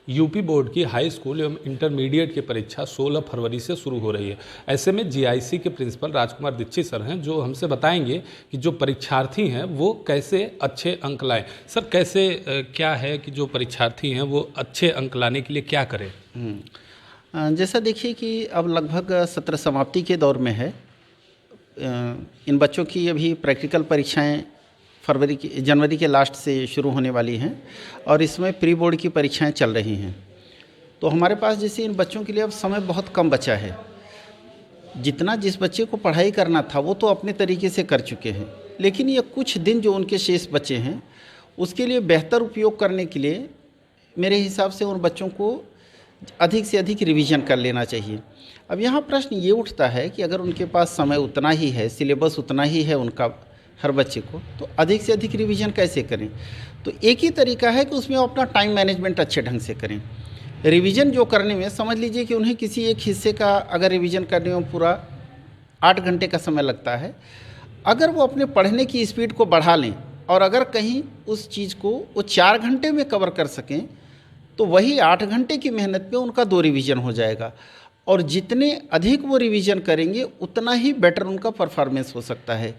UP board की high school एवं intermediate की परीक्षा 16 फरवरी से शुरू हो रही है। ऐसे में जीआईसी के प्रिंसिपल राजकुमार दीक्षित सर हैं, जो हमसे बताएंगे कि जो परीक्षार्थी हैं वो कैसे अच्छे अंक लाएं। सर, कैसे क्या है कि जो परीक्षार्थी हैं वो अच्छे अंक लाने के लिए क्या करें? जैसा देखिए कि अब लगभग सत्र समाप्ति के दौर में है। इन बच्चों की अभी प्रैक्टिकल परीक्षाएं जनवरी के लास्ट से शुरू होने वाली हैं और इसमें प्री बोर्ड की परीक्षाएं चल रही हैं। तो हमारे पास जैसे इन बच्चों के लिए अब समय बहुत कम बचा है। जितना जिस बच्चे को पढ़ाई करना था वो तो अपने तरीके से कर चुके हैं, लेकिन ये कुछ दिन जो उनके शेष बचे हैं उसके लिए बेहतर उपयोग करने के लिए मेरे हिसाब से उन बच्चों को अधिक से अधिक रिवीजन कर लेना चाहिए। अब यहाँ प्रश्न ये उठता है कि अगर उनके पास समय उतना ही है, सिलेबस उतना ही है उनका हर बच्चे को, तो अधिक से अधिक रिवीजन कैसे करें? तो एक ही तरीका है कि उसमें अपना टाइम मैनेजमेंट अच्छे ढंग से करें। रिवीजन जो करने में समझ लीजिए कि उन्हें किसी एक हिस्से का अगर रिवीजन करने में पूरा 8 घंटे का समय लगता है, अगर वो अपने पढ़ने की स्पीड को बढ़ा लें और अगर कहीं उस चीज़ को वो 4 घंटे में कवर कर सकें तो वही 8 घंटे की मेहनत में उनका 2 रिवीजन हो जाएगा। और जितने अधिक वो रिवीजन करेंगे उतना ही बेटर उनका परफॉर्मेंस हो सकता है,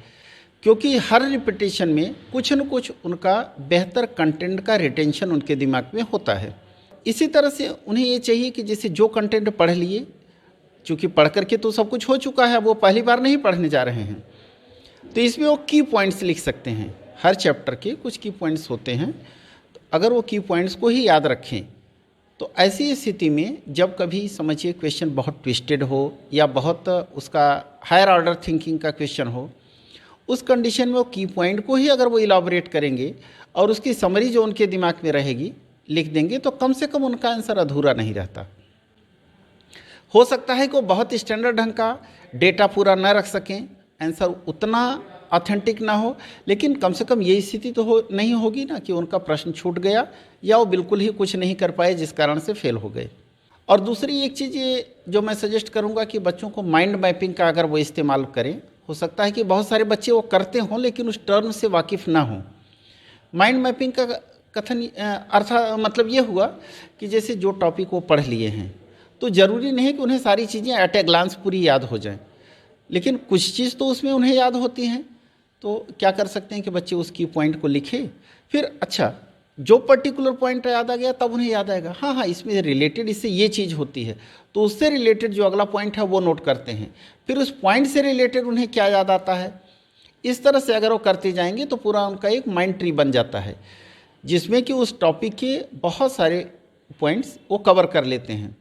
क्योंकि हर रिपीटेशन में कुछ न कुछ उनका बेहतर कंटेंट का रिटेंशन उनके दिमाग में होता है। इसी तरह से उन्हें ये चाहिए कि जैसे जो कंटेंट पढ़ लिए, चूँकि पढ़ करके तो सब कुछ हो चुका है, वो पहली बार नहीं पढ़ने जा रहे हैं, तो इसमें वो की पॉइंट्स लिख सकते हैं। हर चैप्टर के कुछ की पॉइंट्स होते हैं, तो अगर वो की पॉइंट्स को ही याद रखें तो ऐसी स्थिति में जब कभी समझिए क्वेश्चन बहुत ट्विस्टेड हो या बहुत उसका हायर ऑर्डर थिंकिंग का क्वेश्चन हो, उस कंडीशन में वो की पॉइंट को ही अगर वो इलाबोरेट करेंगे और उसकी समरी जो उनके दिमाग में रहेगी लिख देंगे, तो कम से कम उनका आंसर अधूरा नहीं रहता। हो सकता है कि वो बहुत स्टैंडर्ड ढंग का डेटा पूरा न रख सकें, आंसर उतना ऑथेंटिक ना हो, लेकिन कम से कम ये स्थिति तो नहीं होगी ना कि उनका प्रश्न छूट गया या वो बिल्कुल ही कुछ नहीं कर पाए जिस कारण से फेल हो गए। और दूसरी एक चीज़ ये जो मैं सजेस्ट करूँगा कि बच्चों को माइंड मैपिंग का अगर वो इस्तेमाल करें। हो सकता है कि बहुत सारे बच्चे वो करते हों लेकिन उस टर्म से वाकिफ़ ना हों। माइंड मैपिंग का कथन अर्थ मतलब ये हुआ कि जैसे जो टॉपिक वो पढ़ लिए हैं तो ज़रूरी नहीं है कि उन्हें सारी चीज़ें एट ए ग्लांस पूरी याद हो जाएं, लेकिन कुछ चीज़ तो उसमें उन्हें याद होती हैं। तो क्या कर सकते हैं कि बच्चे उसकी पॉइंट को लिखें, फिर अच्छा जो पर्टिकुलर पॉइंट याद आ गया तब उन्हें याद आएगा, हाँ हाँ इसमें रिलेटेड इससे ये चीज़ होती है, तो उससे रिलेटेड जो अगला पॉइंट है वो नोट करते हैं, फिर उस पॉइंट से रिलेटेड उन्हें क्या याद आता है। इस तरह से अगर वो करते जाएंगे तो पूरा उनका एक माइंड ट्री बन जाता है जिसमें कि उस टॉपिक के बहुत सारे पॉइंट्स वो कवर कर लेते हैं।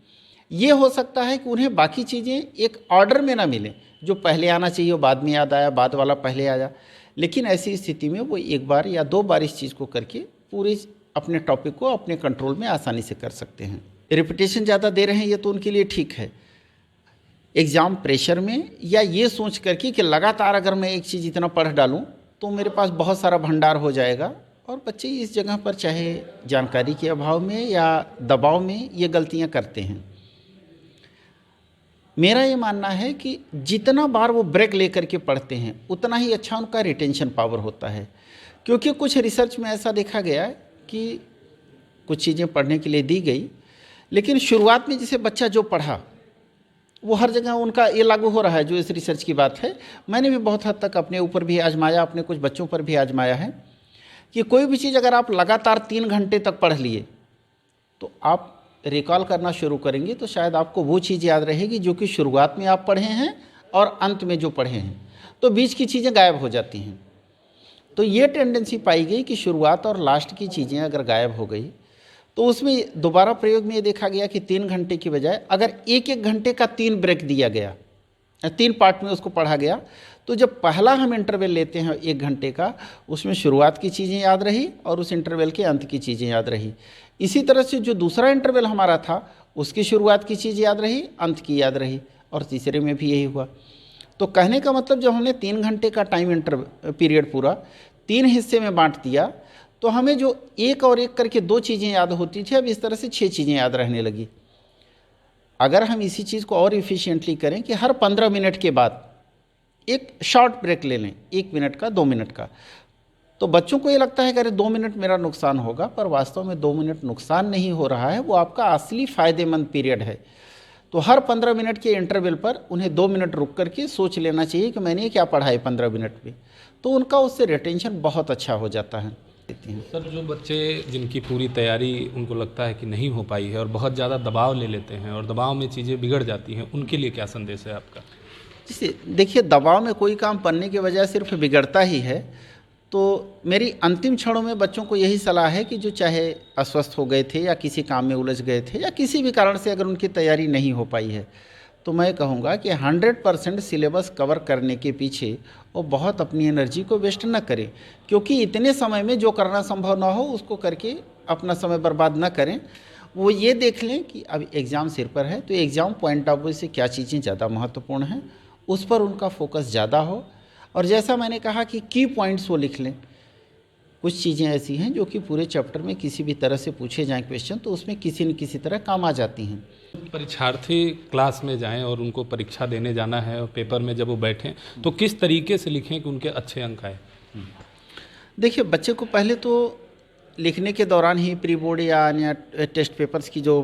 ये हो सकता है कि उन्हें बाकी चीज़ें एक ऑर्डर में ना मिले, जो पहले आना चाहिए वो बाद में याद आया, बाद वाला पहले आया, लेकिन ऐसी स्थिति में वो एक बार या 2 बार इस चीज़ को करके पूरे अपने टॉपिक को अपने कंट्रोल में आसानी से कर सकते हैं। रिपीटेशन ज़्यादा दे रहे हैं ये तो उनके लिए ठीक है। एग्ज़ाम प्रेशर में या ये सोच करके कि लगातार अगर मैं एक चीज़ इतना पढ़ डालूं तो मेरे पास बहुत सारा भंडार हो जाएगा, और बच्चे इस जगह पर चाहे जानकारी के अभाव में या दबाव में ये गलतियां करते हैं। मेरा ये मानना है कि जितना बार वो ब्रेक लेकर के पढ़ते हैं उतना ही अच्छा उनका रिटेंशन पावर होता है, क्योंकि कुछ रिसर्च में ऐसा देखा गया है कि कुछ चीज़ें पढ़ने के लिए दी गई, लेकिन शुरुआत में जैसे बच्चा जो पढ़ा वो हर जगह उनका ये लागू हो रहा है। जो इस रिसर्च की बात है, मैंने भी बहुत हद तक अपने ऊपर भी आजमाया, अपने कुछ बच्चों पर भी आजमाया है कि कोई भी चीज़ अगर आप लगातार 3 घंटे तक पढ़ लिए तो आप रिकॉल करना शुरू करेंगे तो शायद आपको वो चीज़ याद रहेगी जो कि शुरुआत में आप पढ़े हैं और अंत में जो पढ़े हैं, तो बीच की चीज़ें गायब हो जाती हैं। तो ये टेंडेंसी पाई गई कि शुरुआत और लास्ट की चीज़ें अगर गायब हो गई तो उसमें दोबारा प्रयोग में ये देखा गया कि 3 घंटे की बजाय अगर 1-1 घंटे का 3 ब्रेक दिया गया, 3 पार्ट में उसको पढ़ा गया, तो जब पहला हम इंटरवल लेते हैं 1 घंटे का, उसमें शुरुआत की चीज़ें याद रही और उस इंटरवल के अंत की चीज़ें याद रही। इसी तरह से जो दूसरा इंटरवल हमारा था उसकी शुरुआत की चीज़ याद रही, अंत की याद रही, और तीसरे में भी यही हुआ। तो कहने का मतलब जब हमने 3 घंटे का टाइम पीरियड पूरा 3 हिस्से में बांट दिया तो हमें जो एक और एक करके 2 चीज़ें याद होती थी, अब इस तरह से 6 चीज़ें याद रहने लगी। अगर हम इसी चीज़ को और इफ़िशिएंटली करें कि हर 15 मिनट के बाद एक शॉर्ट ब्रेक ले लें, 1 मिनट का, 2 मिनट का, तो बच्चों को ये लगता है कि अरे 2 मिनट मेरा नुकसान होगा, पर वास्तव में 2 मिनट नुकसान नहीं हो रहा है, वो आपका असली फ़ायदेमंद पीरियड है। तो हर 15 मिनट के इंटरवल पर उन्हें 2 मिनट रुक करके सोच लेना चाहिए कि मैंने क्या पढ़ा है 15 मिनट में, तो उनका उससे रिटेंशन बहुत अच्छा हो जाता है। सर, जो बच्चे जिनकी पूरी तैयारी उनको लगता है कि नहीं हो पाई है और बहुत ज़्यादा दबाव ले लेते हैं और दबाव में चीज़ें बिगड़ जाती हैं, उनके लिए क्या संदेश है आपका? जैसे देखिए, दबाव में कोई काम पढ़ने की वजह सिर्फ बिगड़ता ही है। तो मेरी अंतिम क्षणों में बच्चों को यही सलाह है कि जो चाहे अस्वस्थ हो गए थे या किसी काम में उलझ गए थे या किसी भी कारण से अगर उनकी तैयारी नहीं हो पाई है, तो मैं कहूँगा कि 100% सिलेबस कवर करने के पीछे वो बहुत अपनी एनर्जी को वेस्ट न करें, क्योंकि इतने समय में जो करना संभव ना हो उसको करके अपना समय बर्बाद ना करें। वो ये देख लें कि अब एग्ज़ाम सिर पर है, तो एग्ज़ाम पॉइंट ऑफ व्यू से क्या चीज़ें ज़्यादा महत्वपूर्ण हैं, उस पर उनका फोकस ज़्यादा हो। और जैसा मैंने कहा कि की पॉइंट्स वो लिख लें। कुछ चीज़ें ऐसी हैं जो कि पूरे चैप्टर में किसी भी तरह से पूछे जाएँ क्वेश्चन, तो उसमें किसी न किसी तरह काम आ जाती हैं। परीक्षार्थी क्लास में जाएं और उनको परीक्षा देने जाना है और पेपर में जब वो बैठें तो किस तरीके से लिखें कि उनके अच्छे अंक आए? देखिए, बच्चे को पहले तो लिखने के दौरान ही प्री बोर्ड या अन्य टेस्ट पेपर्स की जो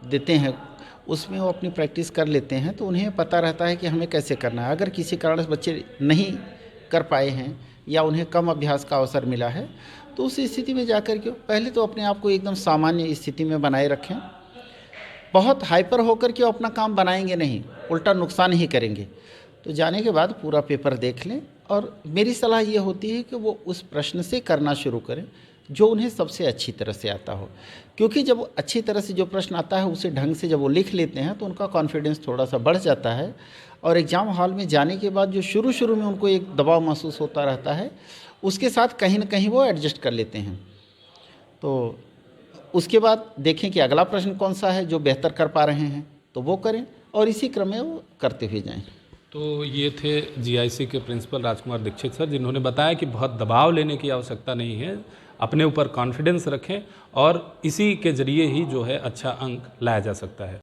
देते हैं उसमें वो अपनी प्रैक्टिस कर लेते हैं, तो उन्हें पता रहता है कि हमें कैसे करना है। अगर किसी कारण से बच्चे नहीं कर पाए हैं या उन्हें कम अभ्यास का अवसर मिला है, तो उस स्थिति में जाकर के पहले तो अपने आप को एकदम सामान्य स्थिति में बनाए रखें। बहुत हाइपर होकर के वो अपना काम बनाएंगे नहीं, उल्टा नुकसान ही करेंगे। तो जाने के बाद पूरा पेपर देख लें, और मेरी सलाह ये होती है कि वो उस प्रश्न से करना शुरू करें जो उन्हें सबसे अच्छी तरह से आता हो, क्योंकि जब अच्छी तरह से जो प्रश्न आता है उसे ढंग से जब वो लिख लेते हैं तो उनका कॉन्फिडेंस थोड़ा सा बढ़ जाता है। और एग्ज़ाम हॉल में जाने के बाद जो शुरू शुरू में उनको एक दबाव महसूस होता रहता है, उसके साथ कहीं ना कहीं वो एडजस्ट कर लेते हैं। तो उसके बाद देखें कि अगला प्रश्न कौन सा है जो बेहतर कर पा रहे हैं, तो वो करें, और इसी क्रम में वो करते हुए जाएं। तो ये थे जीआईसी के प्रिंसिपल राजकुमार दीक्षित सर, जिन्होंने बताया कि बहुत दबाव लेने की आवश्यकता नहीं है, अपने ऊपर कॉन्फिडेंस रखें और इसी के ज़रिए ही जो है अच्छा अंक लाया जा सकता है।